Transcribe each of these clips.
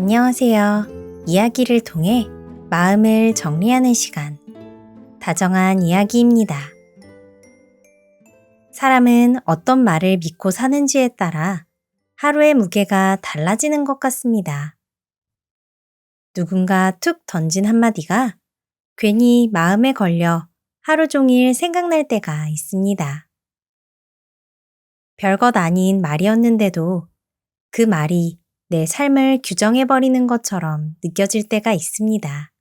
안녕하세요. 이야기를 통해 마음을 정리하는 시간, 다정한 이야기입니다. 사람은 어떤 말을 믿고 사는지에 따라 하루의 무게가 달라지는 것 같습니다. 누군가 툭 던진 한마디가 괜히 마음에 걸려 하루 종일 생각날 때가 있습니다. 별것 아닌 말이었는데도 그 말이 내 삶을 규정해버리는 것처럼 느껴질 때가 있습니다.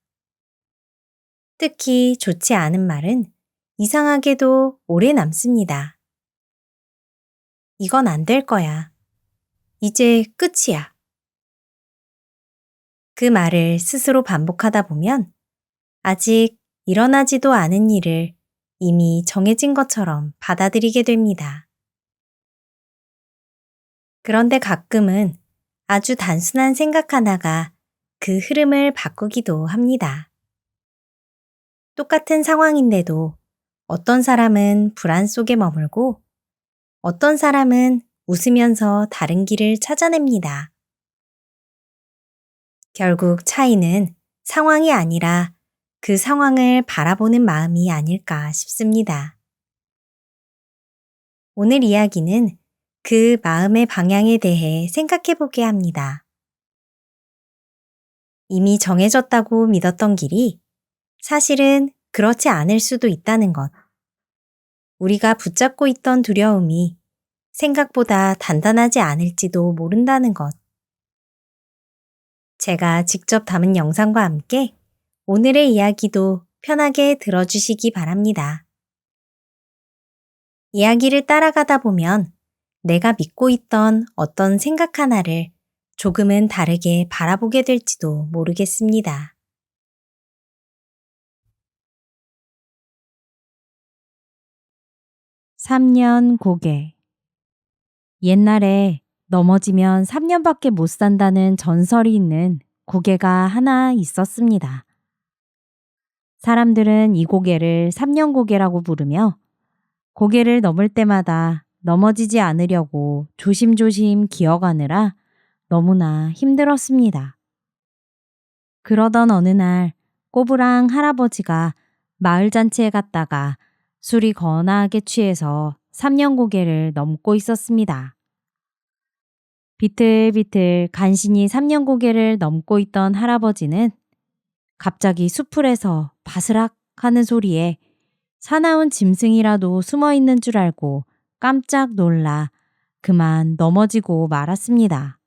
특히 좋지 않은 말은 이상하게도 오래 남습니다. 이건 안 될 거야. 이제 끝이야. 그 말을 스스로 반복하다 보면 아직 일어나지도 않은 일을 이미 정해진 것처럼 받아들이게 됩니다. 그런데 가끔은 아주 단순한 생각 하나가 그 흐름을 바꾸기도 합니다. 똑같은 상황인데도 어떤 사람은 불안 속에 머물고 어떤 사람은 웃으면서 다른 길을 찾아냅니다. 결국 차이는 상황이 아니라 그 상황을 바라보는 마음이 아닐까 싶습니다. 오늘 이야기는 그 마음의 방향에 대해 생각해 보게 합니다. 이미 정해졌다고 믿었던 길이 사실은 그렇지 않을 수도 있다는 것. 우리가 붙잡고 있던 두려움이 생각보다 단단하지 않을지도 모른다는 것. 제가 직접 담은 영상과 함께 오늘의 이야기도 편하게 들어주시기 바랍니다. 이야기를 따라가다 보면 내가 믿고 있던 어떤 생각 하나를 조금은 다르게 바라보게 될지도 모르겠습니다. (3년) 고개. 옛날에 넘어지면 3년밖에 못 산다는 전설이 있는 고개가 하나 있었습니다. 사람들은 이 고개를 3년 고개라고 부르며 고개를 넘을 때마다 넘어지지 않으려고 조심조심 기어가느라 너무나 힘들었습니다. 그러던 어느 날 꼬부랑 할아버지가 마을 잔치에 갔다가 술이 거나하게 취해서 3년 고개를 넘고 있었습니다. 비틀비틀 간신히 3년 고개를 넘고 있던 할아버지는 갑자기 수풀에서 바스락 하는 소리에 사나운 짐승이라도 숨어 있는 줄 알고 깜짝 놀라 그만 넘어지고 말았습니다.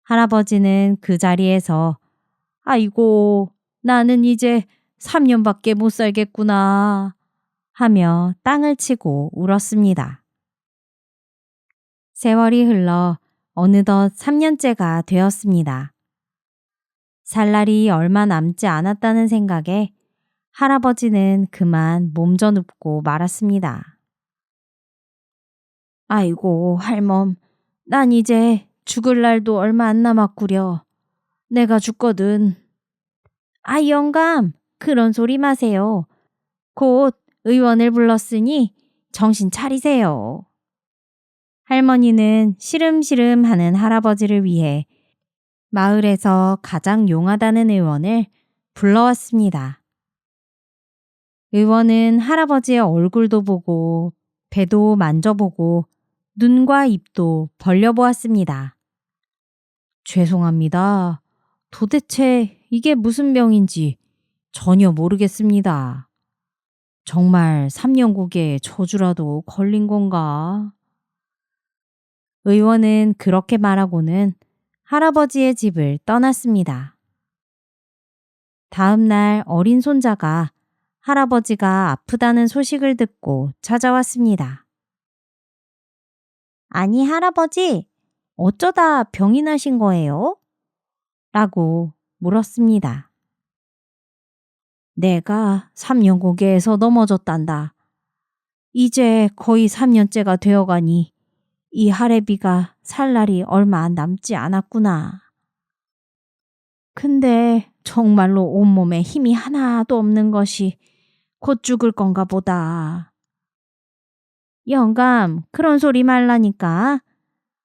할아버지는 그 자리에서 아이고, 나는 이제 3년밖에 못 살겠구나 하며 땅을 치고 울었습니다. 세월이 흘러 어느덧 3년째가 되었습니다. 살 날이 얼마 남지 않았다는 생각에 할아버지는 그만 몸져 눕고 말았습니다. 아이고, 할멈, 난 이제 죽을 날도 얼마 안 남았구려. 내가 죽거든. 아, 영감, 그런 소리 마세요. 곧 의원을 불렀으니 정신 차리세요. 할머니는 시름시름 하는 할아버지를 위해 마을에서 가장 용하다는 의원을 불러왔습니다. 의원은 할아버지의 얼굴도 보고 배도 만져보고 눈과 입도 벌려보았습니다. 죄송합니다. 도대체 이게 무슨 병인지 전혀 모르겠습니다. 정말 3년 고개에 저주라도 걸린 건가? 의원은 그렇게 말하고는 할아버지의 집을 떠났습니다. 다음 날 어린 손자가 할아버지가 아프다는 소식을 듣고 찾아왔습니다. 아니, 할아버지, 어쩌다 병이 나신 거예요? 라고 물었습니다. 내가 3년 고개에서 넘어졌단다. 이제 거의 3년째가 되어가니 이 할애비가 살 날이 얼마 남지 않았구나. 근데 정말로 온몸에 힘이 하나도 없는 것이 곧 죽을 건가 보다. 영감, 그런 소리 말라니까.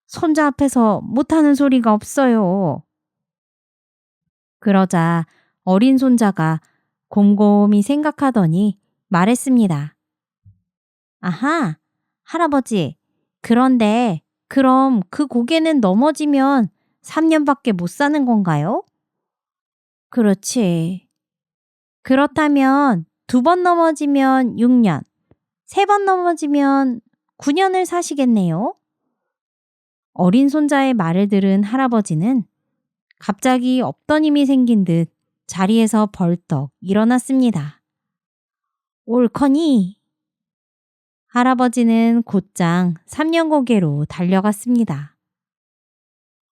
손자 앞에서 못하는 소리가 없어요. 그러자 어린 손자가 곰곰이 생각하더니 말했습니다. 아하, 할아버지. 그런데 그럼 그 고개는 넘어지면 3년밖에 못 사는 건가요? 그렇지. 그렇다면 2번 넘어지면 6년, 3번 넘어지면 9년을 사시겠네요. 어린 손자의 말을 들은 할아버지는 갑자기 없던 힘이 생긴 듯 자리에서 벌떡 일어났습니다. 옳거니. 할아버지는 곧장 3년고개로 달려갔습니다.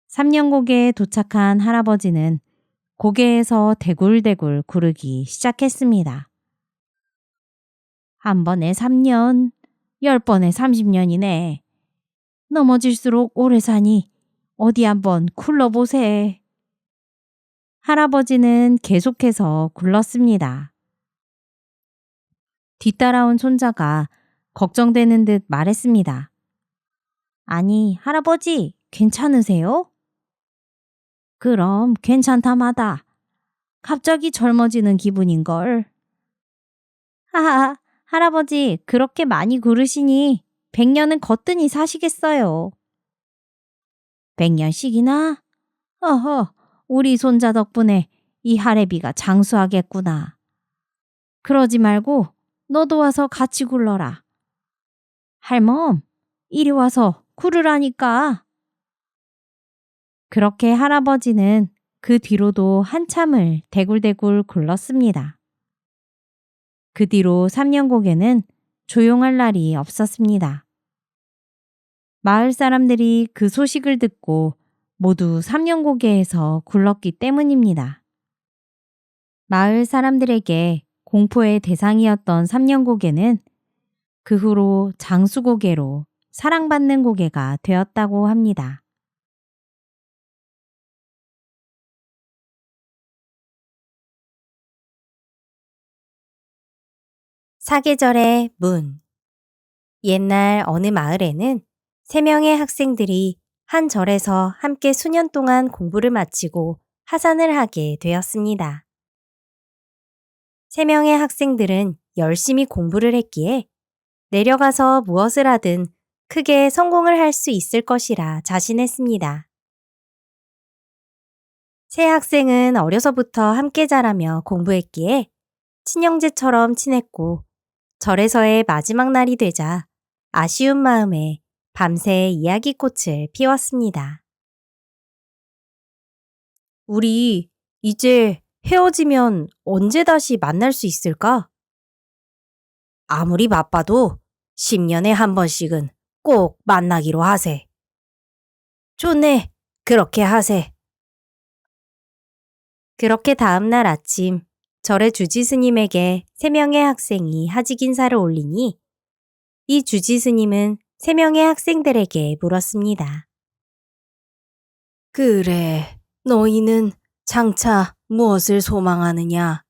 3년고개에 도착한 할아버지는 고개에서 대굴대굴 구르기 시작했습니다. 한 번에 3년, 10번에 30년이네. 넘어질수록 오래 사니 어디 한번 굴러보세. 할아버지는 계속해서 굴렀습니다. 뒤따라온 손자가 걱정되는 듯 말했습니다. 아니, 할아버지, 괜찮으세요? 그럼 괜찮다마다. 갑자기 젊어지는 기분인걸. 하하, 할아버지, 그렇게 많이 구르시니 100년은 거뜬히 사시겠어요. 100년씩이나? 어허, 우리 손자 덕분에 이 할애비가 장수하겠구나. 그러지 말고 너도 와서 같이 굴러라. 할멈, 이리 와서 구르라니까. 그렇게 할아버지는 그 뒤로도 한참을 대굴대굴 굴렀습니다. 그 뒤로 3년고개는 조용할 날이 없었습니다. 마을 사람들이 그 소식을 듣고 모두 3년고개에서 굴렀기 때문입니다. 마을 사람들에게 공포의 대상이었던 3년고개는 그 후로 장수고개로 사랑받는 고개가 되었다고 합니다. 사계절의 문. 옛날 어느 마을에는 3명의 학생들이 한 절에서 함께 수년 동안 공부를 마치고 하산을 하게 되었습니다. 3명의 학생들은 열심히 공부를 했기에 내려가서 무엇을 하든 크게 성공을 할 수 있을 것이라 자신했습니다. 세 학생은 어려서부터 함께 자라며 공부했기에 친형제처럼 친했고 절에서의 마지막 날이 되자 아쉬운 마음에 밤새 이야기꽃을 피웠습니다. 우리 이제 헤어지면 언제 다시 만날 수 있을까? 아무리 바빠도 10년에 한 번씩은 꼭 만나기로 하세. 좋네, 그렇게 하세. 그렇게 다음날 아침 절의 주지 스님에게 3명의 학생이 하직 인사를 올리니 이 주지 스님은 3명의 학생들에게 물었습니다. 그래, 너희는 장차 무엇을 소망하느냐?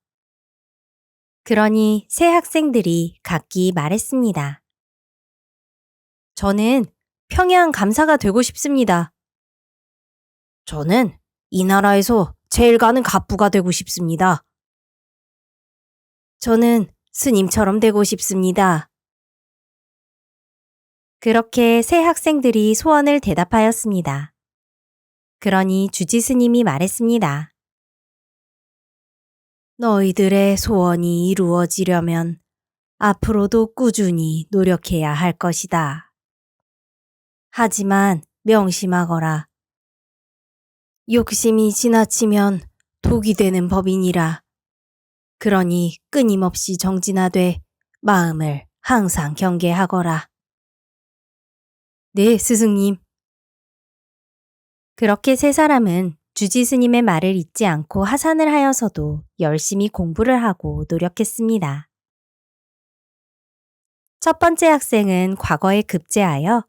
그러니 세 학생들이 각기 말했습니다. 저는 평양 감사가 되고 싶습니다. 저는 이 나라에서 제일 가는 갑부가 되고 싶습니다. 저는 스님처럼 되고 싶습니다. 그렇게 세 학생들이 소원을 대답하였습니다. 그러니 주지 스님이 말했습니다. 너희들의 소원이 이루어지려면 앞으로도 꾸준히 노력해야 할 것이다. 하지만 명심하거라. 욕심이 지나치면 독이 되는 법이니라. 그러니 끊임없이 정진하되 마음을 항상 경계하거라. 네, 스승님. 그렇게 세 사람은 주지 스님의 말을 잊지 않고 하산을 하여서도 열심히 공부를 하고 노력했습니다. 첫 번째 학생은 과거에 급제하여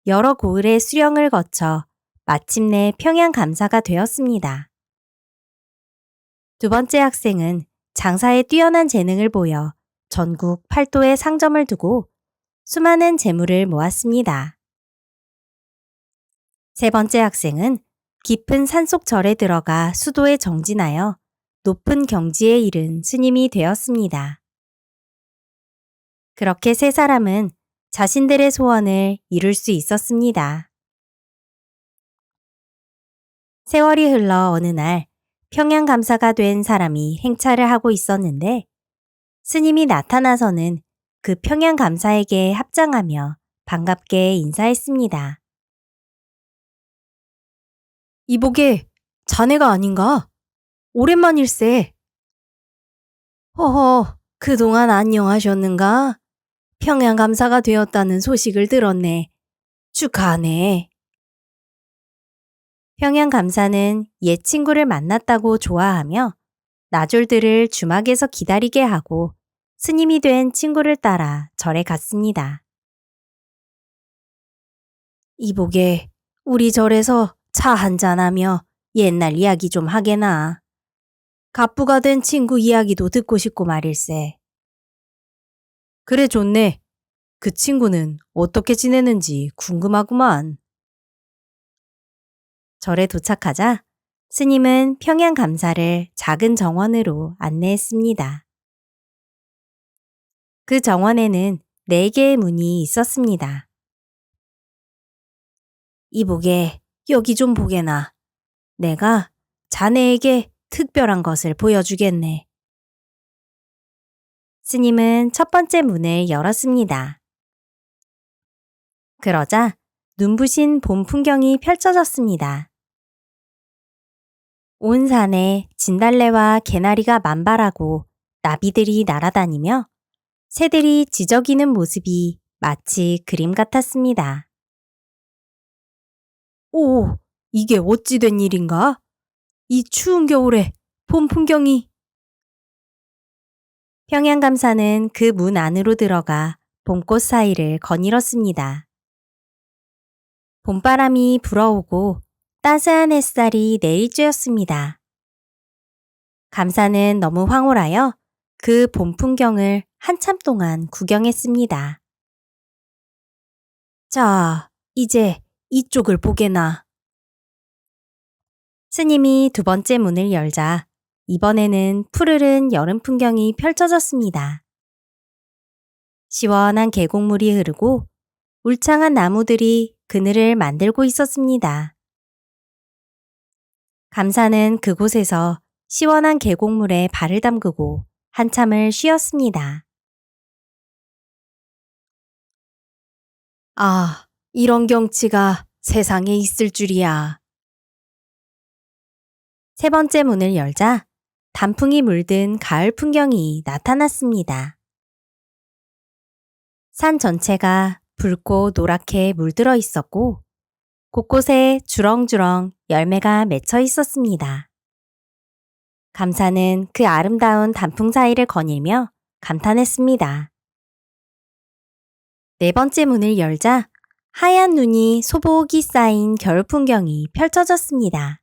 여러 고을의 수령을 거쳐 마침내 평양 감사가 되었습니다. 두 번째 학생은 장사에 뛰어난 재능을 보여 전국 팔도에 상점을 두고 수많은 재물을 모았습니다. 세 번째 학생은 깊은 산속 절에 들어가 수도에 정진하여 높은 경지에 이른 스님이 되었습니다. 그렇게 세 사람은 자신들의 소원을 이룰 수 있었습니다. 세월이 흘러 어느 날 평양감사가 된 사람이 행차를 하고 있었는데 스님이 나타나서는 그 평양감사에게 합장하며 반갑게 인사했습니다. 이보게, 자네가 아닌가? 오랜만일세. 허허, 그동안 안녕하셨는가? 평양감사가 되었다는 소식을 들었네. 축하하네. 평양감사는 옛 친구를 만났다고 좋아하며 나졸들을 주막에서 기다리게 하고 스님이 된 친구를 따라 절에 갔습니다. 이보게, 우리 절에서 차 한잔하며 옛날 이야기 좀 하게나. 갑부가 된 친구 이야기도 듣고 싶고 말일세. 그래 좋네. 그 친구는 어떻게 지내는지 궁금하구만. 절에 도착하자 스님은 평양감사를 작은 정원으로 안내했습니다. 그 정원에는 4개의 문이 있었습니다. 이보게, 여기 좀 보게나. 내가 자네에게 특별한 것을 보여주겠네. 스님은 첫 번째 문을 열었습니다. 그러자 눈부신 봄 풍경이 펼쳐졌습니다. 온 산에 진달래와 개나리가 만발하고 나비들이 날아다니며 새들이 지저귀는 모습이 마치 그림 같았습니다. 오, 이게 어찌 된 일인가? 이 추운 겨울에 봄 풍경이. 평양감사는 그 문 안으로 들어가 봄꽃 사이를 거닐었습니다. 봄바람이 불어오고 따스한 햇살이 내리쬐었습니다. 감사는 너무 황홀하여 그 봄 풍경을 한참 동안 구경했습니다. 자, 이제 이쪽을 보게나. 스님이 두 번째 문을 열자 이번에는 푸르른 여름 풍경이 펼쳐졌습니다. 시원한 계곡물이 흐르고 울창한 나무들이 그늘을 만들고 있었습니다. 감사는 그곳에서 시원한 계곡물에 발을 담그고 한참을 쉬었습니다. 아, 이런 경치가 세상에 있을 줄이야. 세 번째 문을 열자 단풍이 물든 가을 풍경이 나타났습니다. 산 전체가 붉고 노랗게 물들어 있었고 곳곳에 주렁주렁 열매가 맺혀 있었습니다. 감사는 그 아름다운 단풍 사이를 거닐며 감탄했습니다. 네 번째 문을 열자 하얀 눈이 소복이 쌓인 겨울 풍경이 펼쳐졌습니다.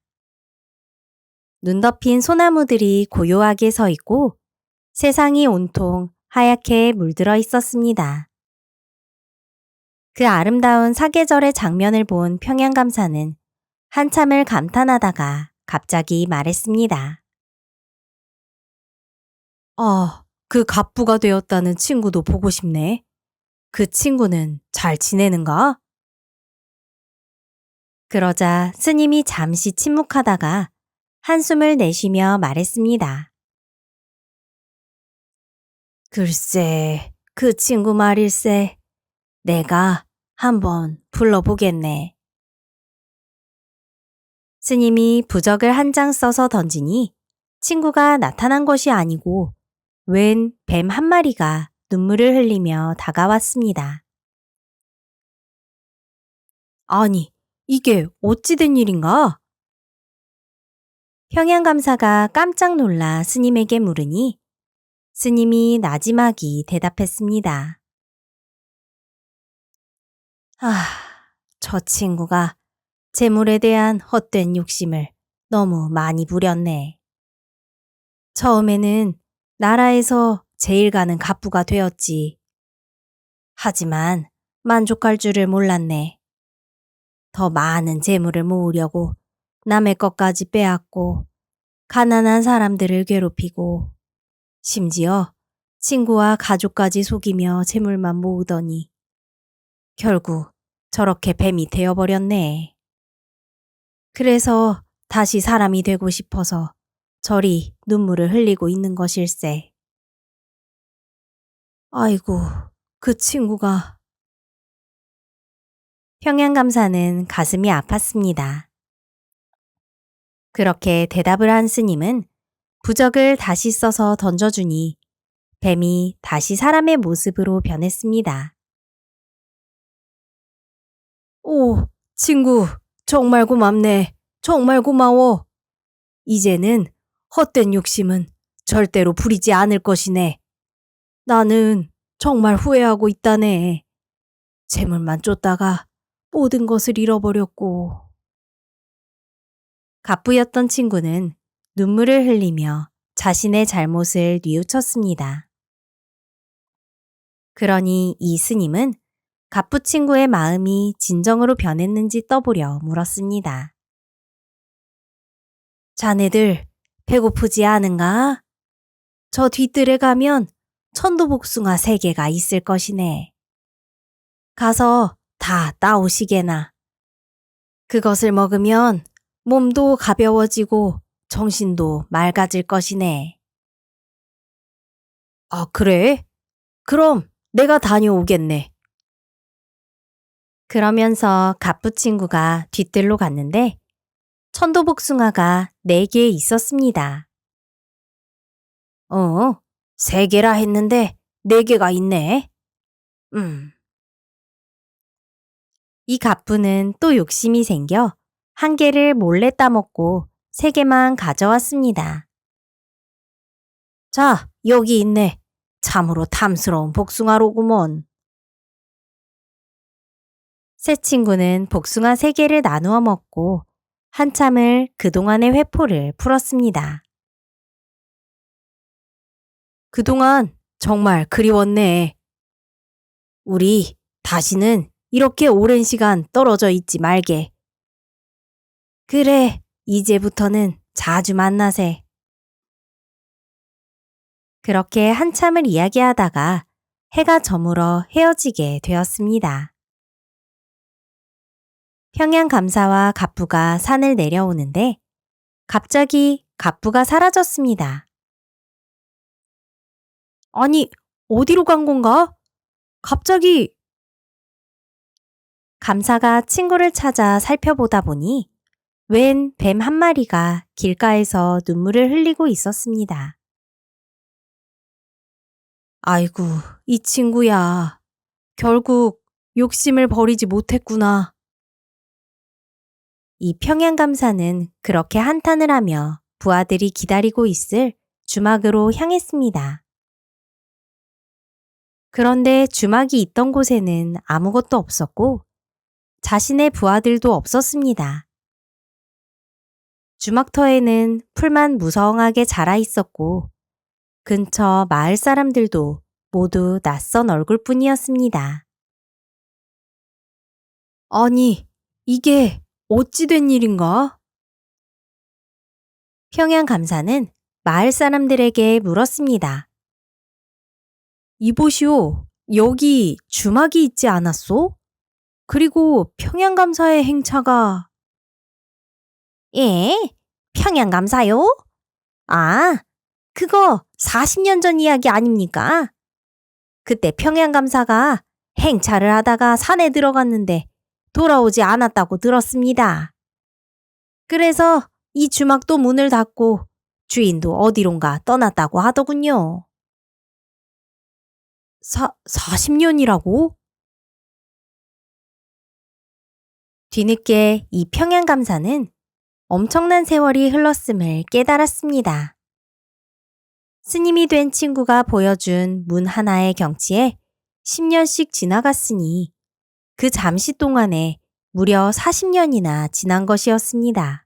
눈 덮인 소나무들이 고요하게 서 있고 세상이 온통 하얗게 물들어 있었습니다. 그 아름다운 사계절의 장면을 본 평양감사는 한참을 감탄하다가 갑자기 말했습니다. 그 갑부가 되었다는 친구도 보고 싶네. 그 친구는 잘 지내는가? 그러자 스님이 잠시 침묵하다가 한숨을 내쉬며 말했습니다. 글쎄, 그 친구 말일세. 내가 한번 불러보겠네. 스님이 부적을 한 장 써서 던지니 친구가 나타난 것이 아니고 웬 뱀 한 마리가 눈물을 흘리며 다가왔습니다. 아니, 이게 어찌 된 일인가? 평양감사가 깜짝 놀라 스님에게 물으니 스님이 나지막이 대답했습니다. 저 친구가 재물에 대한 헛된 욕심을 너무 많이 부렸네. 처음에는 나라에서 제일 가는 갑부가 되었지. 하지만 만족할 줄을 몰랐네. 더 많은 재물을 모으려고 남의 것까지 빼앗고 가난한 사람들을 괴롭히고 심지어 친구와 가족까지 속이며 재물만 모으더니 결국 저렇게 뱀이 되어버렸네. 그래서 다시 사람이 되고 싶어서 저리 눈물을 흘리고 있는 것일세. 아이고, 그 친구가. 평양감사는 가슴이 아팠습니다. 그렇게 대답을 한 스님은 부적을 다시 써서 던져주니 뱀이 다시 사람의 모습으로 변했습니다. 오, 친구, 정말 고맙네. 정말 고마워. 이제는 헛된 욕심은 절대로 부리지 않을 것이네. 나는 정말 후회하고 있다네. 재물만 쫓다가 모든 것을 잃어버렸고. 갑부였던 친구는 눈물을 흘리며 자신의 잘못을 뉘우쳤습니다. 그러니 이 스님은 갑부 친구의 마음이 진정으로 변했는지 떠보려 물었습니다. 자네들 배고프지 않은가? 저 뒤뜰에 가면 천도복숭아 3개가 있을 것이네. 가서 다 따오시게나. 그것을 먹으면 몸도 가벼워지고 정신도 맑아질 것이네. 아, 그래? 그럼 내가 다녀오겠네. 그러면서 갑부 친구가 뒤뜰로 갔는데 천도복숭아가 4개 있었습니다. 3개라 했는데 4개가 있네. 이 갑부는 또 욕심이 생겨 1개를 몰래 따먹고 3개만 가져왔습니다. 자, 여기 있네. 참으로 탐스러운 복숭아로구먼. 새 친구는 복숭아 3개를 나누어 먹고 한참을 그동안의 회포를 풀었습니다. 그동안 정말 그리웠네. 우리 다시는 이렇게 오랜 시간 떨어져 있지 말게. 그래, 이제부터는 자주 만나세. 그렇게 한참을 이야기하다가 해가 저물어 헤어지게 되었습니다. 평양감사와 갑부가 산을 내려오는데 갑자기 갑부가 사라졌습니다. 아니, 어디로 간 건가? 갑자기. 감사가 친구를 찾아 살펴보다 보니 웬 뱀 한 마리가 길가에서 눈물을 흘리고 있었습니다. 아이고, 이 친구야. 결국 욕심을 버리지 못했구나. 이 평양감사는 그렇게 한탄을 하며 부하들이 기다리고 있을 주막으로 향했습니다. 그런데 주막이 있던 곳에는 아무것도 없었고 자신의 부하들도 없었습니다. 주막터에는 풀만 무성하게 자라 있었고 근처 마을 사람들도 모두 낯선 얼굴뿐이었습니다. 아니, 이게 어찌 된 일인가? 평양감사는 마을 사람들에게 물었습니다. 이보시오, 여기 주막이 있지 않았소? 그리고 평양감사의 행차가… 예? 평양감사요? 아, 그거 40년 전 이야기 아닙니까? 그때 평양감사가 행차를 하다가 산에 들어갔는데 돌아오지 않았다고 들었습니다. 그래서 이 주막도 문을 닫고 주인도 어디론가 떠났다고 하더군요. 40년이라고? 뒤늦게 이 평양감사는 엄청난 세월이 흘렀음을 깨달았습니다. 스님이 된 친구가 보여준 문 하나의 경치에 10년씩 지나갔으니 그 잠시 동안에 무려 40년이나 지난 것이었습니다.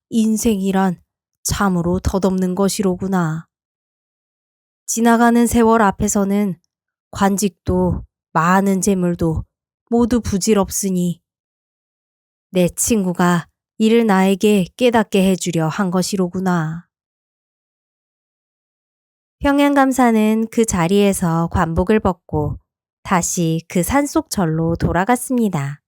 인생이란 참으로 덧없는 것이로구나. 지나가는 세월 앞에서는 관직도 많은 재물도 모두 부질없으니 내 친구가 이를 나에게 깨닫게 해주려 한 것이로구나. 평양감사는 그 자리에서 관복을 벗고 다시 그 산속 절로 돌아갔습니다.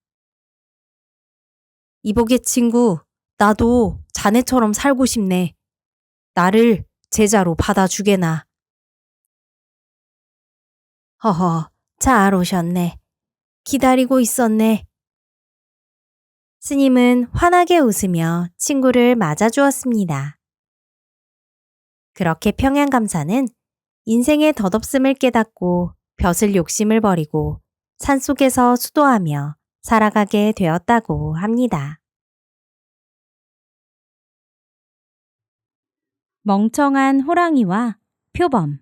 이보게 친구, 나도 자네처럼 살고 싶네. 나를 제자로 받아주게나. 허허, 잘 오셨네. 기다리고 있었네. 스님은 환하게 웃으며 친구를 맞아주었습니다. 그렇게 평양감사는 인생의 덧없음을 깨닫고 벼슬 욕심을 버리고 산속에서 수도하며 살아가게 되었다고 합니다. 멍청한 호랑이와 표범.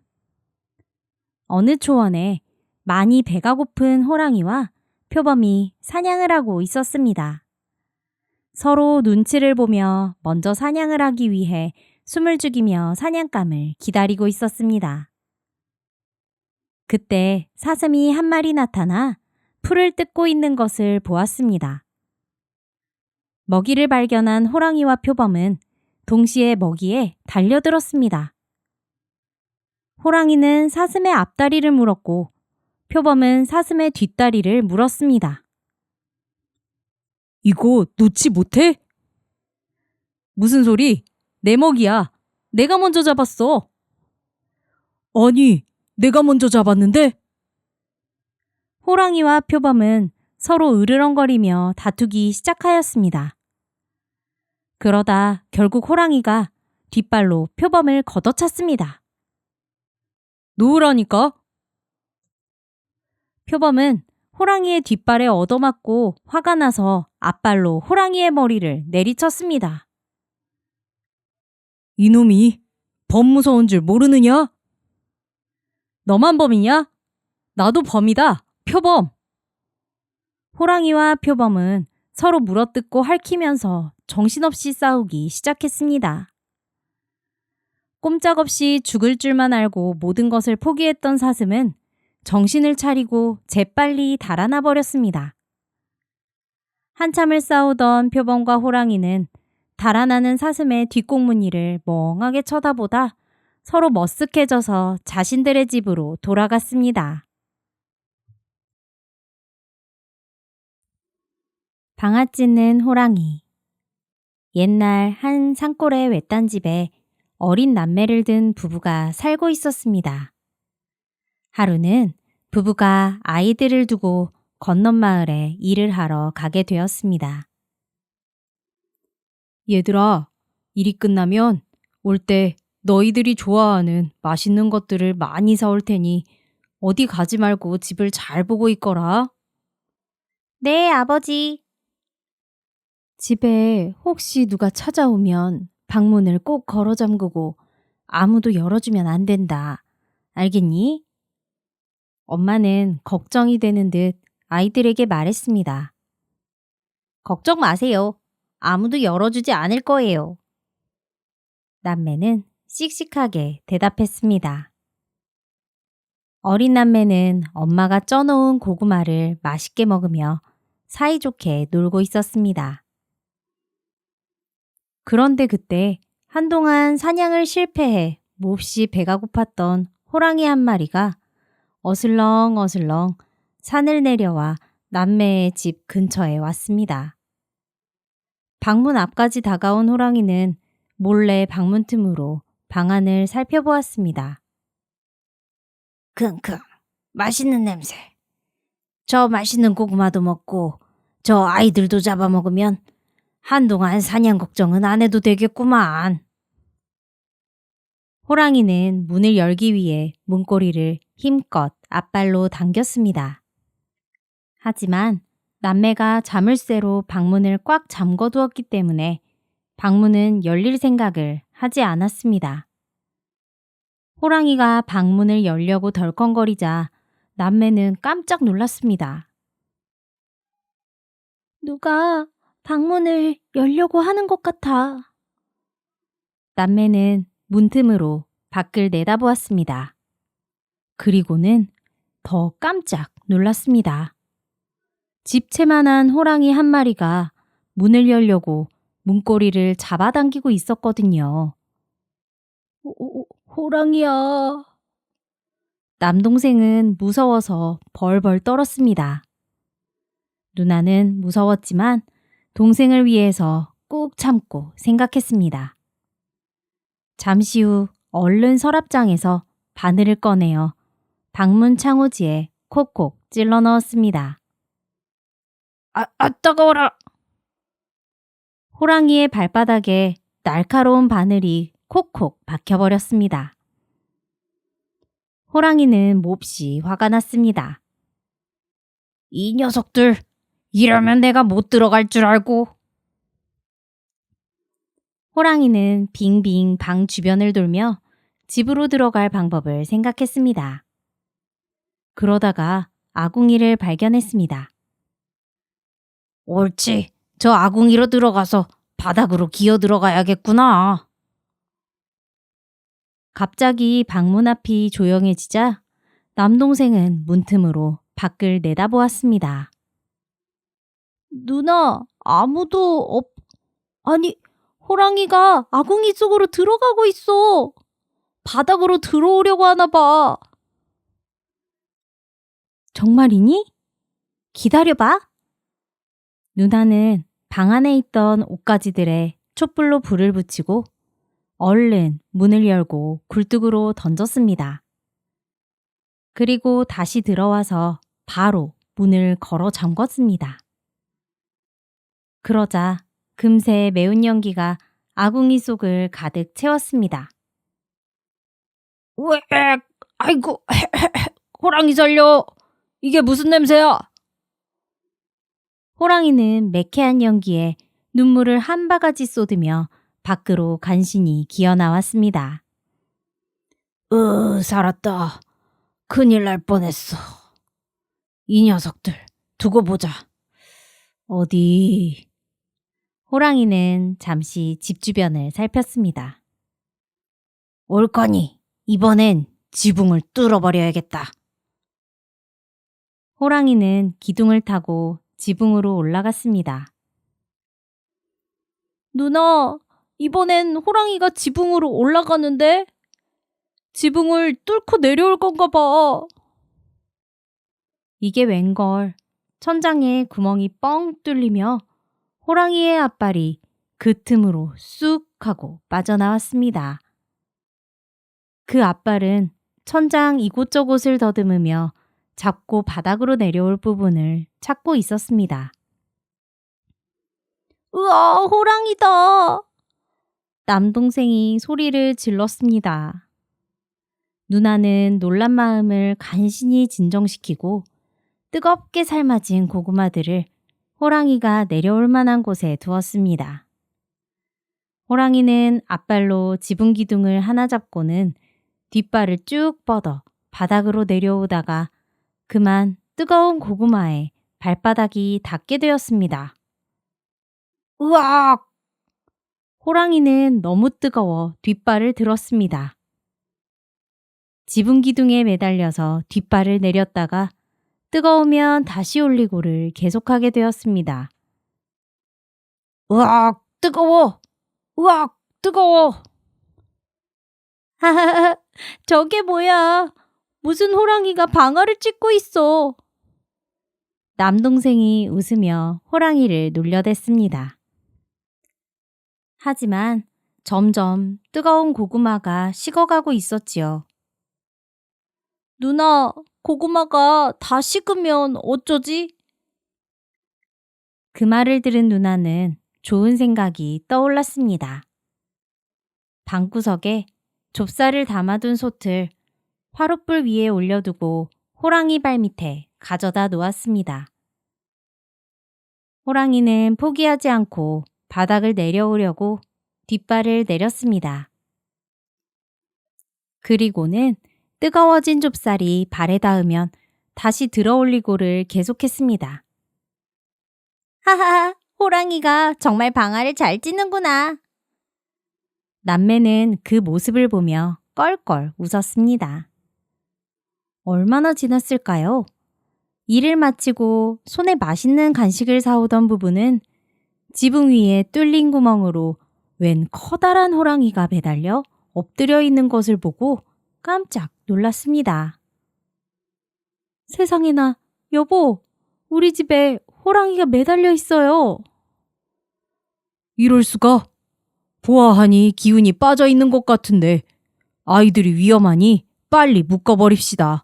어느 초원에 많이 배가 고픈 호랑이와 표범이 사냥을 하고 있었습니다. 서로 눈치를 보며 먼저 사냥을 하기 위해 숨을 죽이며 사냥감을 기다리고 있었습니다. 그때 사슴이 한 마리 나타나 풀을 뜯고 있는 것을 보았습니다. 먹이를 발견한 호랑이와 표범은 동시에 먹이에 달려들었습니다. 호랑이는 사슴의 앞다리를 물었고 표범은 사슴의 뒷다리를 물었습니다. 이거 놓지 못해? 무슨 소리? 내 먹이야. 내가 먼저 잡았어. 아니, 내가 먼저 잡았는데? 호랑이와 표범은 서로 으르렁거리며 다투기 시작하였습니다. 그러다 결국 호랑이가 뒷발로 표범을 걷어찼습니다. 놓으라니까? 표범은 호랑이의 뒷발에 얻어맞고 화가 나서 앞발로 호랑이의 머리를 내리쳤습니다. 이놈이 범 무서운 줄 모르느냐? 너만 범이냐? 나도 범이다. 표범. 호랑이와 표범은 서로 물어뜯고 핥히면서 정신없이 싸우기 시작했습니다. 꼼짝없이 죽을 줄만 알고 모든 것을 포기했던 사슴은 정신을 차리고 재빨리 달아나 버렸습니다. 한참을 싸우던 표범과 호랑이는 달아나는 사슴의 뒷공무니를 멍하게 쳐다보다 서로 머쓱해져서 자신들의 집으로 돌아갔습니다. 방아 찧는 호랑이. 옛날 한 산골의 외딴 집에 어린 남매를 둔 부부가 살고 있었습니다. 하루는 부부가 아이들을 두고 건넌 마을에 일을 하러 가게 되었습니다. 얘들아, 일이 끝나면 올 때 너희들이 좋아하는 맛있는 것들을 많이 사올 테니 어디 가지 말고 집을 잘 보고 있거라. 네, 아버지. 집에 혹시 누가 찾아오면 방문을 꼭 걸어 잠그고 아무도 열어주면 안 된다. 알겠니? 엄마는 걱정이 되는 듯 아이들에게 말했습니다. 걱정 마세요. 아무도 열어주지 않을 거예요. 남매는 씩씩하게 대답했습니다. 어린 남매는 엄마가 쪄놓은 고구마를 맛있게 먹으며 사이좋게 놀고 있었습니다. 그런데 그때 한동안 사냥을 실패해 몹시 배가 고팠던 호랑이 한 마리가 어슬렁어슬렁 산을 내려와 남매의 집 근처에 왔습니다. 방문 앞까지 다가온 호랑이는 몰래 방문 틈으로 방안을 살펴보았습니다. 킁킁, 맛있는 냄새. 저 맛있는 고구마도 먹고 저 아이들도 잡아먹으면 한동안 사냥 걱정은 안 해도 되겠구만. 호랑이는 문을 열기 위해 문고리를 힘껏 앞발로 당겼습니다. 하지만 남매가 자물쇠로 방문을 꽉 잠궈두었기 때문에 방문은 열릴 생각을 하지 않았습니다. 호랑이가 방문을 열려고 덜컹거리자 남매는 깜짝 놀랐습니다. 누가 방문을 열려고 하는 것 같아. 남매는 문틈으로 밖을 내다보았습니다. 그리고는 더 깜짝 놀랐습니다. 집채만한 호랑이 한 마리가 문을 열려고 문고리를 잡아당기고 있었거든요. 호랑이야. 남동생은 무서워서 벌벌 떨었습니다. 누나는 무서웠지만 동생을 위해서 꾹 참고 생각했습니다. 잠시 후 얼른 서랍장에서 바늘을 꺼내어 방문 창호지에 콕콕 찔러 넣었습니다. 따가워라! 호랑이의 발바닥에 날카로운 바늘이 콕콕 박혀버렸습니다. 호랑이는 몹시 화가 났습니다. 이 녀석들, 이러면 내가 못 들어갈 줄 알고. 호랑이는 빙빙 방 주변을 돌며 집으로 들어갈 방법을 생각했습니다. 그러다가 아궁이를 발견했습니다. 옳지, 저 아궁이로 들어가서 바닥으로 기어 들어가야겠구나. 갑자기 방문 앞이 조용해지자 남동생은 문틈으로 밖을 내다보았습니다. 누나, 아니, 호랑이가 아궁이 속으로 들어가고 있어. 바닥으로 들어오려고 하나 봐. 정말이니? 기다려봐. 누나는 방 안에 있던 옷가지들에 촛불로 불을 붙이고 얼른 문을 열고 굴뚝으로 던졌습니다. 그리고 다시 들어와서 바로 문을 걸어 잠궜습니다. 그러자 금세 매운 연기가 아궁이 속을 가득 채웠습니다. 왜? 아이고, 호랑이 살려! 이게 무슨 냄새야? 호랑이는 매캐한 연기에 눈물을 한 바가지 쏟으며 밖으로 간신히 기어 나왔습니다. 살았다. 큰일 날 뻔했어. 이 녀석들 두고 보자. 어디? 호랑이는 잠시 집 주변을 살폈습니다. 옳거니, 이번엔 지붕을 뚫어버려야겠다. 호랑이는 기둥을 타고 지붕으로 올라갔습니다. 누나, 이번엔 호랑이가 지붕으로 올라가는데? 지붕을 뚫고 내려올 건가 봐. 이게 웬걸. 천장에 구멍이 뻥 뚫리며 호랑이의 앞발이 그 틈으로 쑥 하고 빠져나왔습니다. 그 앞발은 천장 이곳저곳을 더듬으며 잡고 바닥으로 내려올 부분을 찾고 있었습니다. 으아, 호랑이다! 남동생이 소리를 질렀습니다. 누나는 놀란 마음을 간신히 진정시키고 뜨겁게 삶아진 고구마들을 호랑이가 내려올 만한 곳에 두었습니다. 호랑이는 앞발로 지붕 기둥을 하나 잡고는 뒷발을 쭉 뻗어 바닥으로 내려오다가 그만 뜨거운 고구마에 발바닥이 닿게 되었습니다. 으악! 호랑이는 너무 뜨거워 뒷발을 들었습니다. 지붕 기둥에 매달려서 뒷발을 내렸다가 뜨거우면 다시 올리고를 계속하게 되었습니다. 으악! 뜨거워! 으악! 뜨거워! 하하하, 저게 뭐야? 무슨 호랑이가 방아를 찧고 있어. 남동생이 웃으며 호랑이를 놀려댔습니다. 하지만 점점 뜨거운 고구마가 식어가고 있었지요. 누나, 고구마가 다 식으면 어쩌지? 그 말을 들은 누나는 좋은 생각이 떠올랐습니다. 방구석에 좁쌀을 담아둔 솥을 화롯불 위에 올려두고 호랑이 발밑에 가져다 놓았습니다. 호랑이는 포기하지 않고 바닥을 내려오려고 뒷발을 내렸습니다. 그리고는 뜨거워진 좁쌀이 발에 닿으면 다시 들어올리고를 계속했습니다. 하하, 호랑이가 정말 방아를 잘 찧는구나. 남매는 그 모습을 보며 껄껄 웃었습니다. 얼마나 지났을까요? 일을 마치고 손에 맛있는 간식을 사오던 부부는 지붕 위에 뚫린 구멍으로 웬 커다란 호랑이가 매달려 엎드려 있는 것을 보고 깜짝 놀랐습니다. 세상에나, 여보, 우리 집에 호랑이가 매달려 있어요. 이럴 수가? 보아하니 기운이 빠져 있는 것 같은데 아이들이 위험하니 빨리 묶어버립시다.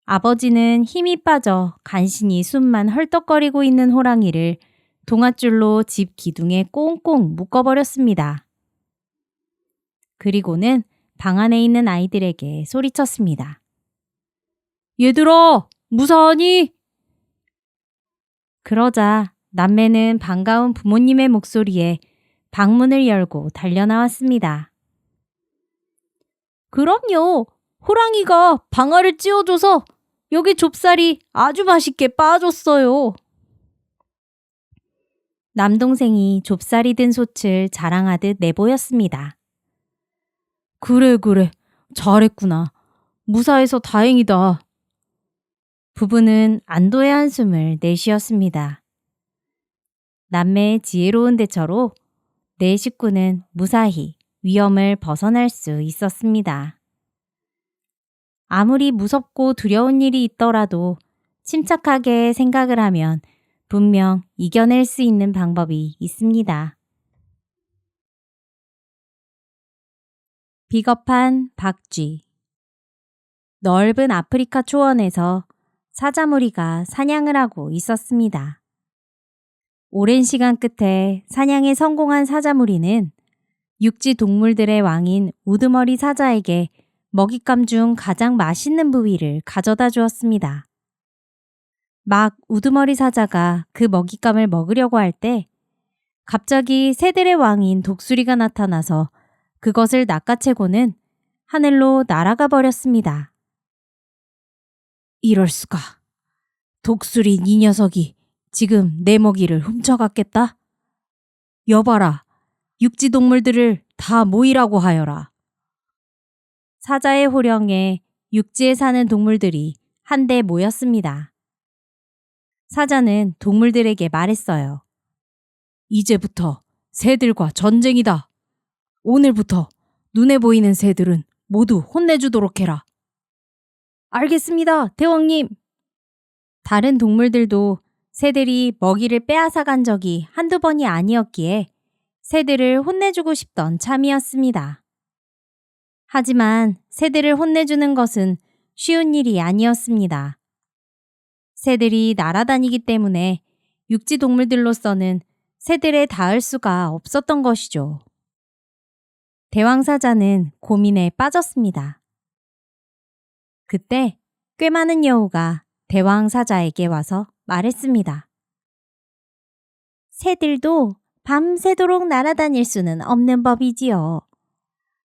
아버지는 힘이 빠져 간신히 숨만 헐떡거리고 있는 호랑이를 동아줄로 집 기둥에 꽁꽁 묶어버렸습니다. 그리고는 방 안에 있는 아이들에게 소리쳤습니다. 얘들아, 무사하니? 그러자 남매는 반가운 부모님의 목소리에 방문을 열고 달려나왔습니다. 그럼요. 호랑이가 방아를 찧어줘서 여기 좁쌀이 아주 맛있게 빠졌어요. 남동생이 좁쌀이 든 솥을 자랑하듯 내보였습니다. 그래, 잘했구나. 무사해서 다행이다. 부부는 안도의 한숨을 내쉬었습니다. 남매의 지혜로운 대처로 네 식구는 무사히 위험을 벗어날 수 있었습니다. 아무리 무섭고 두려운 일이 있더라도 침착하게 생각을 하면 분명 이겨낼 수 있는 방법이 있습니다. 비겁한 박쥐. 넓은 아프리카 초원에서 사자무리가 사냥을 하고 있었습니다. 오랜 시간 끝에 사냥에 성공한 사자무리는 육지 동물들의 왕인 우두머리 사자에게 먹잇감 중 가장 맛있는 부위를 가져다 주었습니다. 막 우두머리 사자가 그 먹잇감을 먹으려고 할 때 갑자기 새들의 왕인 독수리가 나타나서 그것을 낚아채고는 하늘로 날아가 버렸습니다. 이럴 수가. 독수리 이 녀석이 지금 내 먹이를 훔쳐갔겠다. 여봐라. 육지 동물들을 다 모이라고 하여라. 사자의 호령에 육지에 사는 동물들이 한데 모였습니다. 사자는 동물들에게 말했어요. 이제부터 새들과 전쟁이다. 오늘부터 눈에 보이는 새들은 모두 혼내주도록 해라. 알겠습니다, 대왕님. 다른 동물들도 새들이 먹이를 빼앗아간 적이 한두 번이 아니었기에 새들을 혼내주고 싶던 참이었습니다. 하지만 새들을 혼내주는 것은 쉬운 일이 아니었습니다. 새들이 날아다니기 때문에 육지 동물들로서는 새들에 닿을 수가 없었던 것이죠. 대왕사자는 고민에 빠졌습니다. 그때 꽤 많은 여우가 대왕사자에게 와서 말했습니다. 새들도 밤새도록 날아다닐 수는 없는 법이지요.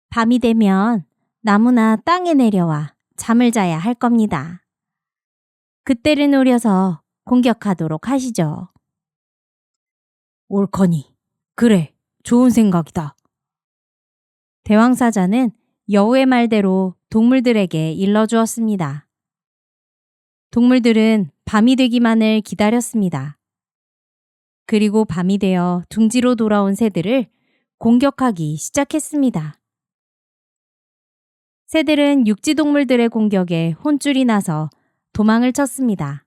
밤이 되면 나무나 땅에 내려와 잠을 자야 할 겁니다. 그때를 노려서 공격하도록 하시죠. 옳거니. 그래, 좋은 생각이다. 대왕사자는 여우의 말대로 동물들에게 일러주었습니다. 동물들은 밤이 되기만을 기다렸습니다. 그리고 밤이 되어 둥지로 돌아온 새들을 공격하기 시작했습니다. 새들은 육지 동물들의 공격에 혼쭐이 나서 도망을 쳤습니다.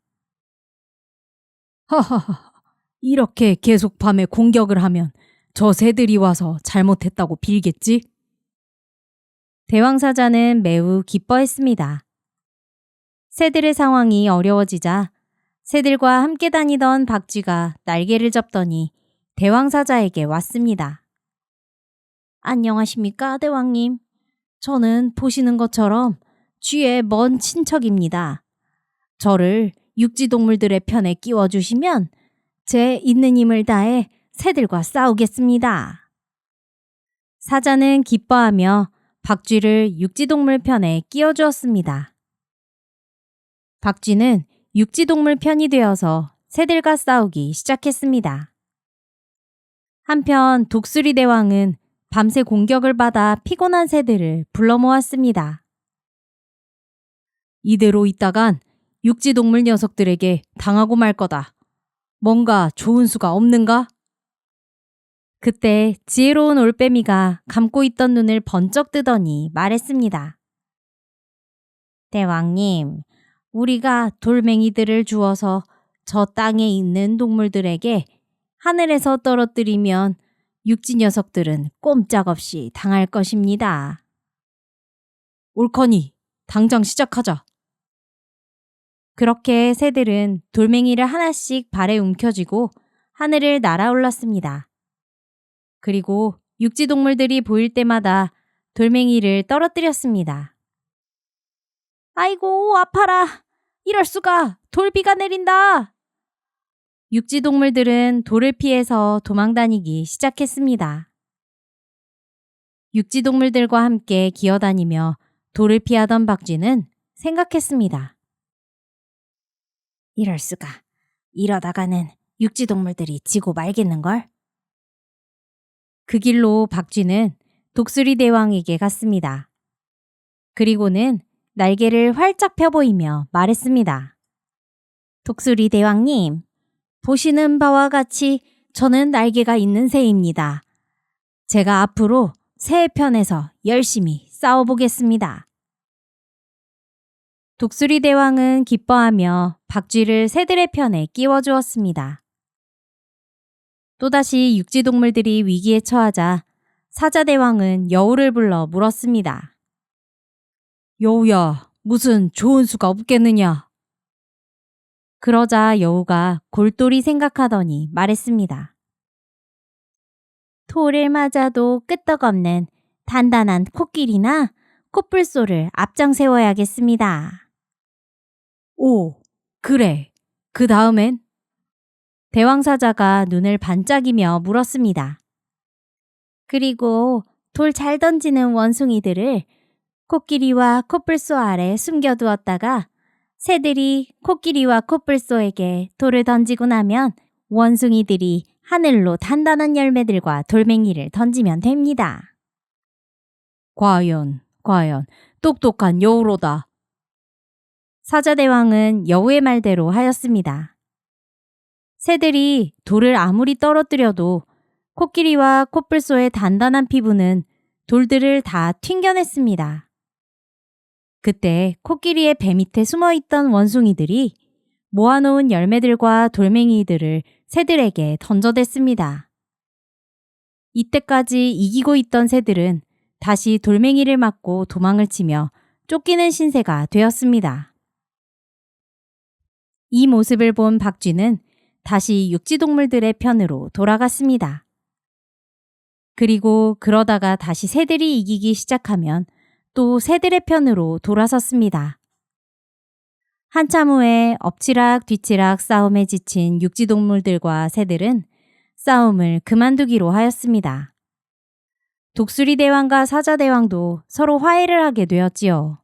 하하하, 이렇게 계속 밤에 공격을 하면 저 새들이 와서 잘못했다고 빌겠지? 대왕사자는 매우 기뻐했습니다. 새들의 상황이 어려워지자 새들과 함께 다니던 박쥐가 날개를 접더니 대왕사자에게 왔습니다. 안녕하십니까, 대왕님. 저는 보시는 것처럼 쥐의 먼 친척입니다. 저를 육지 동물들의 편에 끼워주시면 제 있는 힘을 다해 새들과 싸우겠습니다. 사자는 기뻐하며 박쥐를 육지 동물 편에 끼워주었습니다. 박쥐는 육지 동물 편이 되어서 새들과 싸우기 시작했습니다. 한편 독수리 대왕은 밤새 공격을 받아 피곤한 새들을 불러 모았습니다. 이대로 있다간 육지 동물 녀석들에게 당하고 말 거다. 뭔가 좋은 수가 없는가? 그때 지혜로운 올빼미가 감고 있던 눈을 번쩍 뜨더니 말했습니다. 대왕님, 우리가 돌멩이들을 주어서 저 땅에 있는 동물들에게 하늘에서 떨어뜨리면 육지 녀석들은 꼼짝없이 당할 것입니다. 옳거니, 당장 시작하자. 그렇게 새들은 돌멩이를 하나씩 발에 움켜쥐고 하늘을 날아올랐습니다. 그리고 육지 동물들이 보일 때마다 돌멩이를 떨어뜨렸습니다. 아이고, 아파라. 이럴 수가. 돌비가 내린다. 육지 동물들은 돌을 피해서 도망다니기 시작했습니다. 육지 동물들과 함께 기어다니며 돌을 피하던 박쥐는 생각했습니다. 이럴 수가. 이러다가는 육지 동물들이 지고 말겠는걸? 그 길로 박쥐는 독수리 대왕에게 갔습니다. 그리고는 날개를 활짝 펴보이며 말했습니다. 독수리 대왕님, 보시는 바와 같이 저는 날개가 있는 새입니다. 제가 앞으로 새의 편에서 열심히 싸워보겠습니다. 독수리 대왕은 기뻐하며 박쥐를 새들의 편에 끼워주었습니다. 또다시 육지 동물들이 위기에 처하자 사자대왕은 여우를 불러 물었습니다. 여우야, 무슨 좋은 수가 없겠느냐? 그러자 여우가 골똘히 생각하더니 말했습니다. 돌을 맞아도 끄떡없는 단단한 코끼리나 코뿔소를 앞장 세워야겠습니다. 오, 그래. 그 다음엔? 대왕사자가 눈을 반짝이며 물었습니다. 그리고 돌 잘 던지는 원숭이들을 코끼리와 코뿔소 아래 숨겨두었다가 새들이 코끼리와 코뿔소에게 돌을 던지고 나면 원숭이들이 하늘로 단단한 열매들과 돌멩이를 던지면 됩니다. 과연, 똑똑한 여우로다. 사자대왕은 여우의 말대로 하였습니다. 새들이 돌을 아무리 떨어뜨려도 코끼리와 코뿔소의 단단한 피부는 돌들을 다 튕겨냈습니다. 그때 코끼리의 배 밑에 숨어있던 원숭이들이 모아놓은 열매들과 돌멩이들을 새들에게 던져댔습니다. 이때까지 이기고 있던 새들은 다시 돌멩이를 맞고 도망을 치며 쫓기는 신세가 되었습니다. 이 모습을 본 박쥐는 다시 육지동물들의 편으로 돌아갔습니다. 그리고 그러다가 다시 새들이 이기기 시작하면 또 새들의 편으로 돌아섰습니다. 한참 후에 엎치락 뒤치락 싸움에 지친 육지동물들과 새들은 싸움을 그만두기로 하였습니다. 독수리 대왕과 사자 대왕도 서로 화해를 하게 되었지요.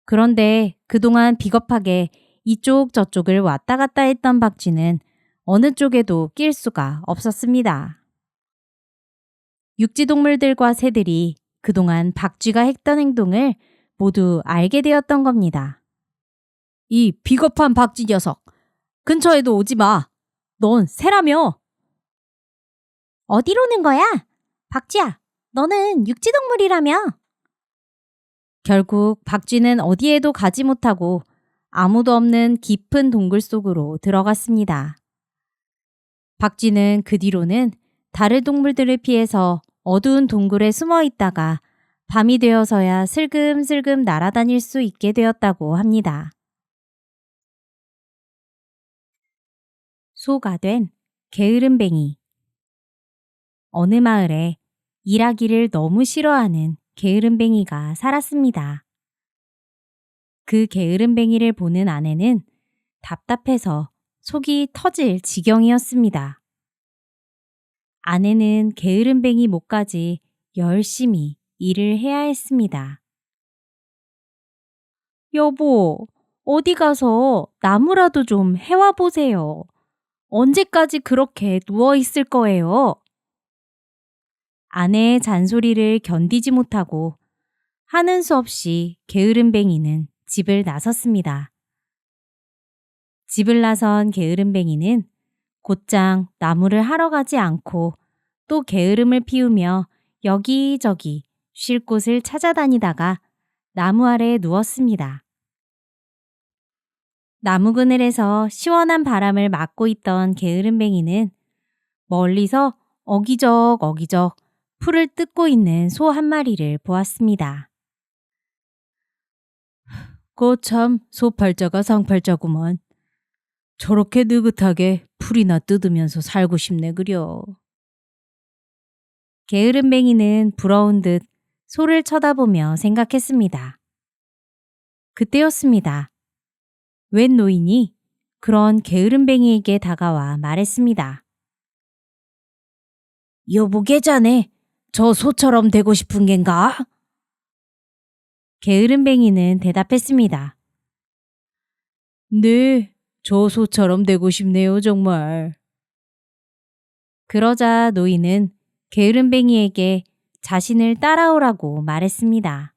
그런데 그동안 비겁하게 이쪽 저쪽을 왔다 갔다 했던 박쥐는 어느 쪽에도 낄 수가 없었습니다. 육지동물들과 새들이 그동안 박쥐가 했던 행동을 모두 알게 되었던 겁니다. 이 비겁한 박쥐 녀석, 근처에도 오지 마. 넌 새라며. 어디로는 거야? 박쥐야, 너는 육지동물이라며. 결국 박쥐는 어디에도 가지 못하고 아무도 없는 깊은 동굴 속으로 들어갔습니다. 박쥐는 그 뒤로는 다른 동물들을 피해서 어두운 동굴에 숨어 있다가 밤이 되어서야 슬금슬금 날아다닐 수 있게 되었다고 합니다. 소가 된 게으름뱅이. 어느 마을에 일하기를 너무 싫어하는 게으름뱅이가 살았습니다. 그 게으름뱅이를 보는 아내는 답답해서 속이 터질 지경이었습니다. 아내는 게으름뱅이 목까지 열심히 일을 해야 했습니다. 여보, 어디 가서 나무라도 좀 해와 보세요. 언제까지 그렇게 누워 있을 거예요? 아내의 잔소리를 견디지 못하고 하는 수 없이 게으름뱅이는 집을 나섰습니다. 집을 나선 게으름뱅이는 곧장 나무를 하러 가지 않고 또 게으름을 피우며 여기저기 쉴 곳을 찾아다니다가 나무 아래에 누웠습니다. 나무 그늘에서 시원한 바람을 맞고 있던 게으름뱅이는 멀리서 어기적 풀을 뜯고 있는 소 한 마리를 보았습니다. 거참 소팔자가 상팔자구먼. 저렇게 느긋하게 풀이나 뜯으면서 살고 싶네 그려. 게으름뱅이는 부러운 듯 소를 쳐다보며 생각했습니다. 그때였습니다. 웬 노인이 그런 게으름뱅이에게 다가와 말했습니다. 여보게 자네, 저 소처럼 되고 싶은 겐가? 게으름뱅이는 대답했습니다. 네, 저 소처럼 되고 싶네요 정말. 그러자 노인은 게으름뱅이에게 자신을 따라오라고 말했습니다.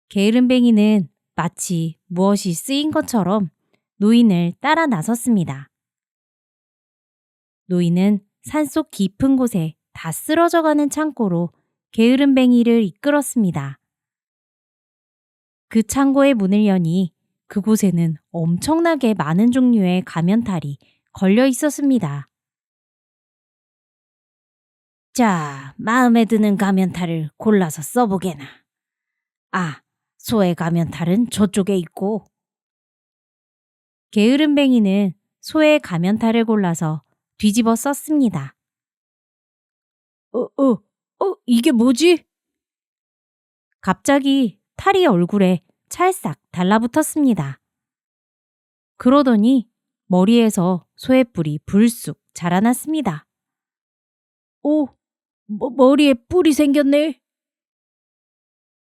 게으름뱅이는 마치 무엇이 쓰인 것처럼 노인을 따라 나섰습니다. 노인은 산속 깊은 곳에 다 쓰러져가는 창고로 게으름뱅이를 이끌었습니다. 그 창고의 문을 여니 그곳에는 엄청나게 많은 종류의 가면탈이 걸려 있었습니다. 자, 마음에 드는 가면탈을 골라서 써보게나. 아, 소의 가면탈은 저쪽에 있고. 게으름뱅이는 소의 가면탈을 골라서 뒤집어 썼습니다. 이게 뭐지? 갑자기 탈이 얼굴에 찰싹 달라붙었습니다. 그러더니 머리에서 소의 뿔이 불쑥 자라났습니다. 머리에 뿔이 생겼네.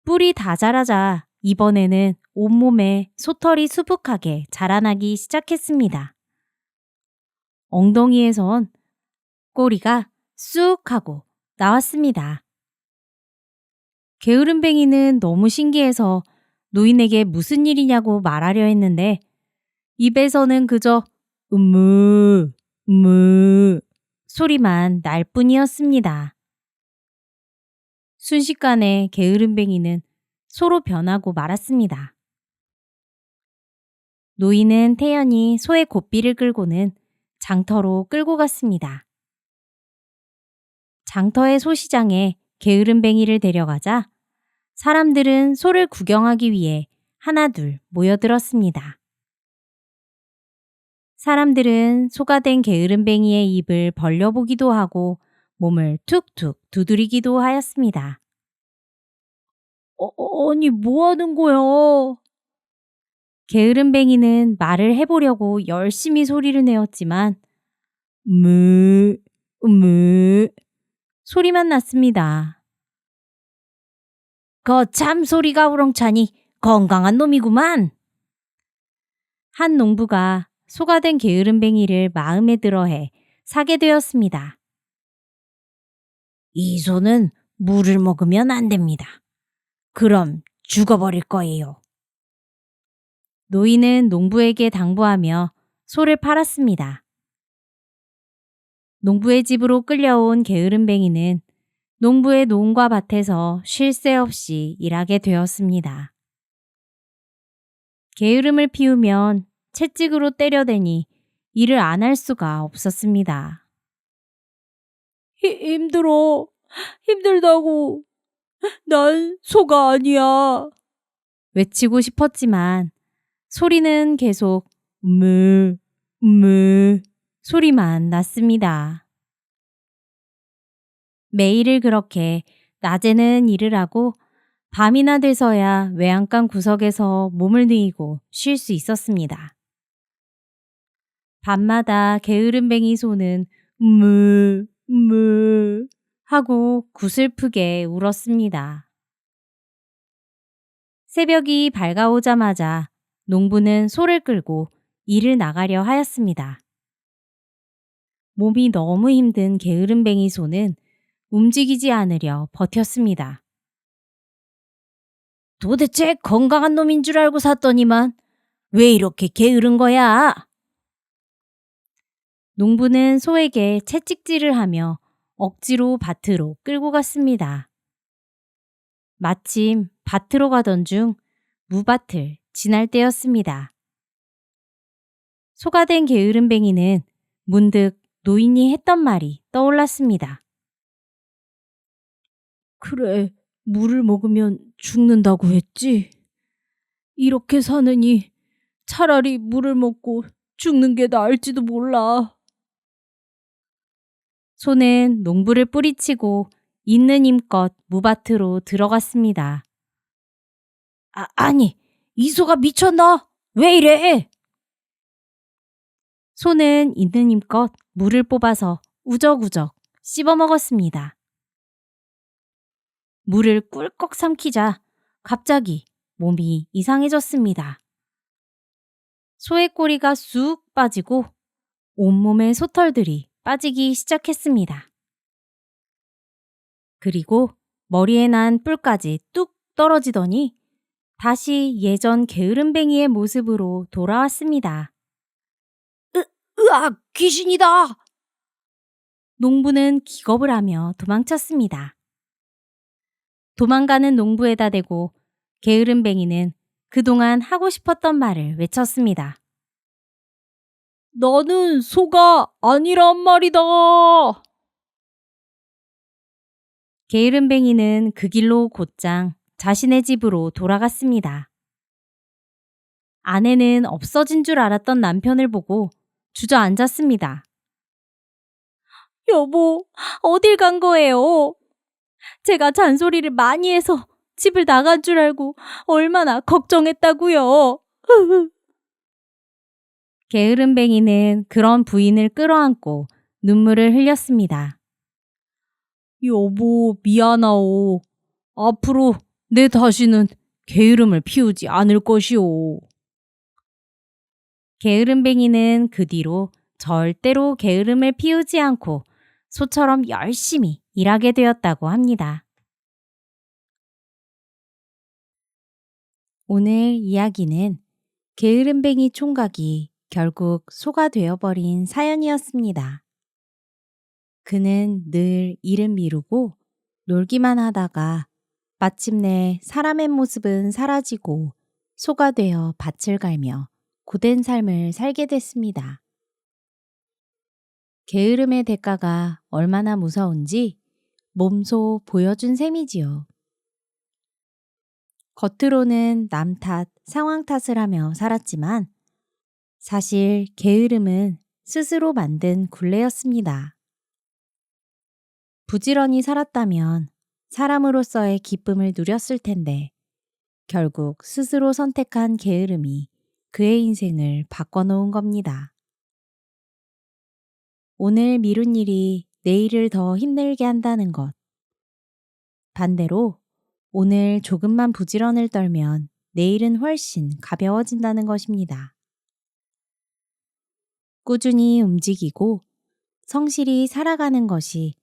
뿔이 다 자라자 이번에는 온몸에 소털이 수북하게 자라나기 시작했습니다. 엉덩이에선 꼬리가 쑥 하고 나왔습니다. 게으름뱅이는 너무 신기해서 노인에게 무슨 일이냐고 말하려 했는데 입에서는 그저 음무 소리만 날 뿐이었습니다. 순식간에 게으름뱅이는 소로 변하고 말았습니다. 노인은 태연히 소의 고삐를 끌고는 장터로 끌고 갔습니다. 장터의 소시장에 게으름뱅이를 데려가자 사람들은 소를 구경하기 위해 하나둘 모여들었습니다. 사람들은 소가 된 게으름뱅이의 입을 벌려보기도 하고 몸을 툭툭 두드리기도 하였습니다. 아니 뭐 하는 거야? 게으름뱅이는 말을 해보려고 열심히 소리를 내었지만 소리만 났습니다. 거참 소리가 우렁차니 건강한 놈이구만. 한 농부가 소가 된 게으름뱅이를 마음에 들어해 사게 되었습니다. 이 소는 물을 먹으면 안 됩니다. 그럼 죽어버릴 거예요. 노인은 농부에게 당부하며 소를 팔았습니다. 농부의 집으로 끌려온 게으름뱅이는 농부의 농과 밭에서 쉴 새 없이 일하게 되었습니다. 게으름을 피우면 채찍으로 때려대니 일을 안 할 수가 없었습니다. 힘들다고. 난 소가 아니야. 외치고 싶었지만 소리는 계속 소리만 났습니다. 매일을 그렇게 낮에는 일을 하고 밤이나 돼서야 외양간 구석에서 몸을 뉘이고 쉴 수 있었습니다. 밤마다 게으름뱅이 소는 하고 구슬프게 울었습니다. 새벽이 밝아오자마자 농부는 소를 끌고 일을 나가려 하였습니다. 몸이 너무 힘든 게으름뱅이 소는 움직이지 않으려 버텼습니다. 도대체 건강한 놈인 줄 알고 샀더니만 왜 이렇게 게으른 거야? 농부는 소에게 채찍질을 하며 억지로 밭으로 끌고 갔습니다. 마침 밭으로 가던 중 무밭을 지날 때였습니다. 소가 된 게으름뱅이는 문득 노인이 했던 말이 떠올랐습니다. 그래, 물을 먹으면 죽는다고 했지. 이렇게 사느니 차라리 물을 먹고 죽는 게 나을지도 몰라. 소는 농부를 뿌리치고 있는 힘껏 무밭으로 들어갔습니다. 아니, 이 소가 미쳤나? 왜 이래? 소는 있는 힘껏 물을 뽑아서 우적우적 씹어 먹었습니다. 물을 꿀꺽 삼키자 갑자기 몸이 이상해졌습니다. 소의 꼬리가 쑥 빠지고 온몸의 소털들이 빠지기 시작했습니다. 그리고 머리에 난 뿔까지 뚝 떨어지더니 다시 예전 게으름뱅이의 모습으로 돌아왔습니다. 으악! 귀신이다! 농부는 기겁을 하며 도망쳤습니다. 도망가는 농부에다 대고 게으름뱅이는 그동안 하고 싶었던 말을 외쳤습니다. 너는 소가 아니란 말이다! 게으름뱅이는 그 길로 곧장 자신의 집으로 돌아갔습니다. 아내는 없어진 줄 알았던 남편을 보고 주저앉았습니다. 여보, 어딜 간 거예요? 제가 잔소리를 많이 해서 집을 나간 줄 알고 얼마나 걱정했다고요. 게으름뱅이는 그런 부인을 끌어안고 눈물을 흘렸습니다. 여보, 미안하오. 앞으로 내 다시는 게으름을 피우지 않을 것이오. 게으름뱅이는 그 뒤로 절대로 게으름을 피우지 않고 소처럼 열심히 일하게 되었다고 합니다. 오늘 이야기는 게으름뱅이 총각이 결국 소가 되어버린 사연이었습니다. 그는 늘 일을 미루고 놀기만 하다가 마침내 사람의 모습은 사라지고 소가 되어 밭을 갈며 고된 삶을 살게 됐습니다. 게으름의 대가가 얼마나 무서운지 몸소 보여준 셈이지요. 겉으로는 남 탓, 상황 탓을 하며 살았지만 사실 게으름은 스스로 만든 굴레였습니다. 부지런히 살았다면 사람으로서의 기쁨을 누렸을 텐데 결국 스스로 선택한 게으름이 그의 인생을 바꿔놓은 겁니다. 오늘 미룬 일이 내일을 더 힘들게 한다는 것. 반대로 오늘 조금만 부지런을 떨면 내일은 훨씬 가벼워진다는 것입니다. 꾸준히 움직이고 성실히 살아가는 것이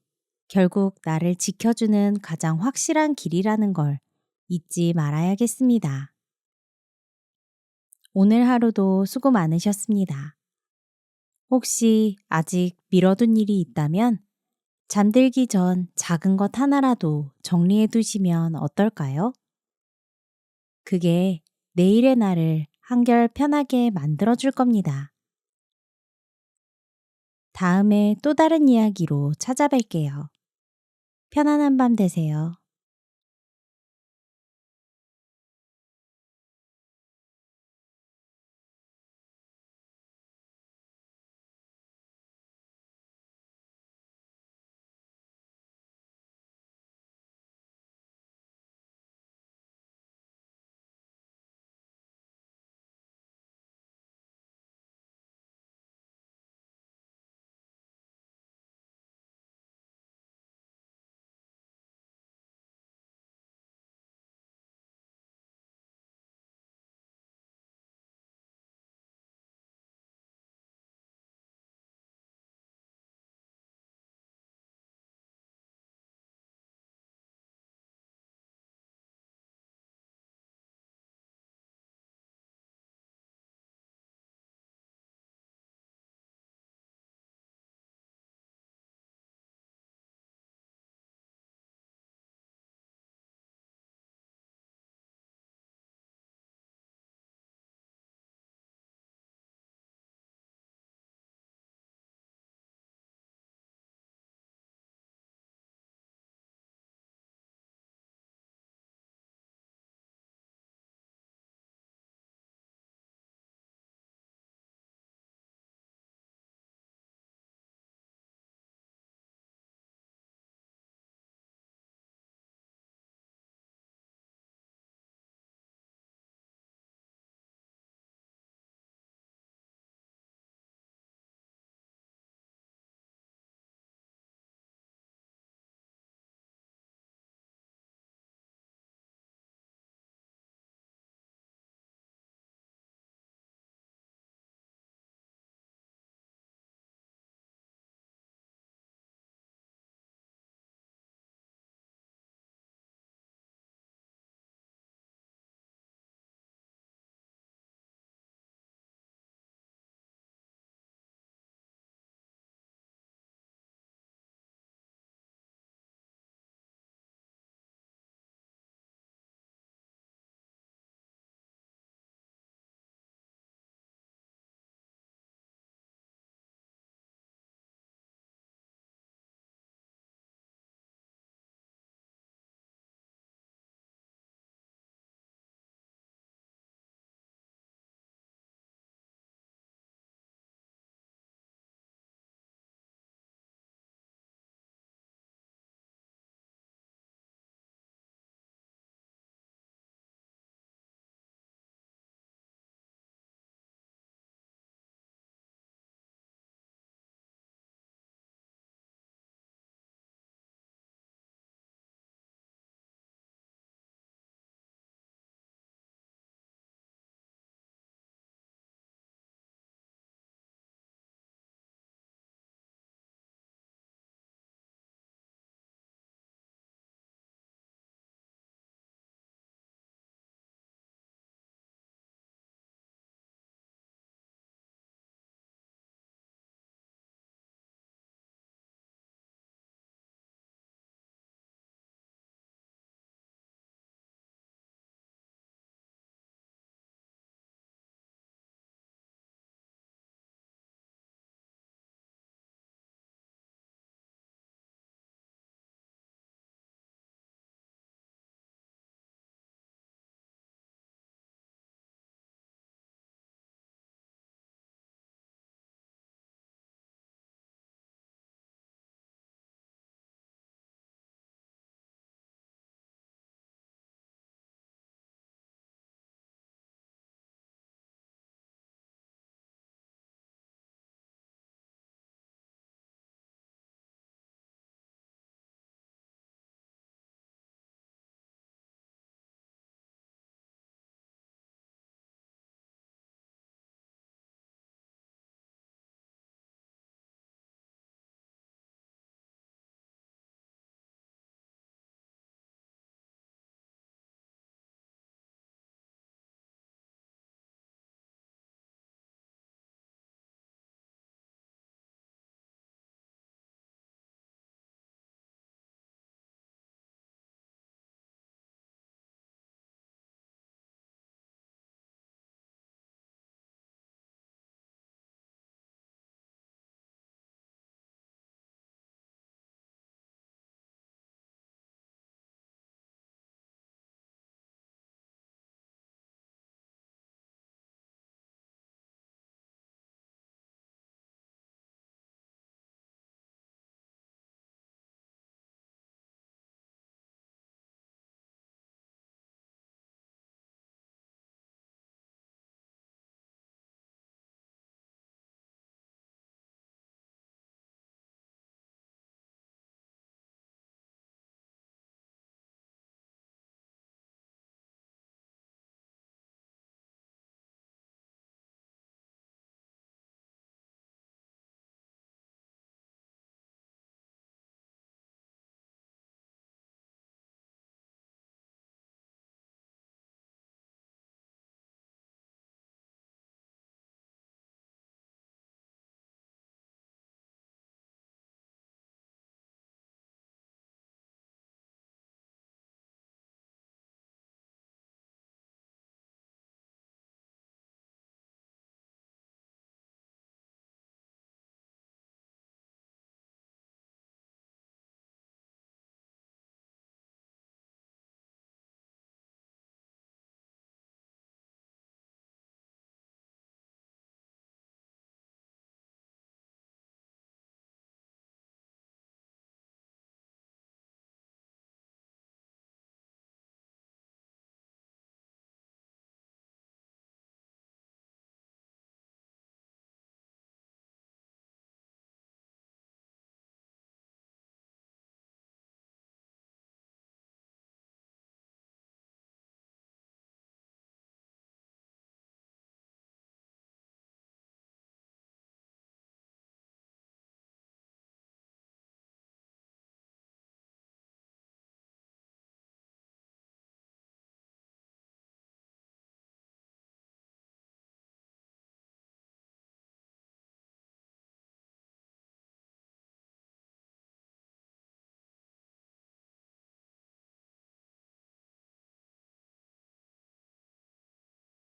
결국 나를 지켜주는 가장 확실한 길이라는 걸 잊지 말아야겠습니다. 오늘 하루도 수고 많으셨습니다. 혹시 아직 미뤄둔 일이 있다면 잠들기 전 작은 것 하나라도 정리해 두시면 어떨까요? 그게 내일의 나를 한결 편하게 만들어줄 겁니다. 다음에 또 다른 이야기로 찾아뵐게요. 편안한 밤 되세요.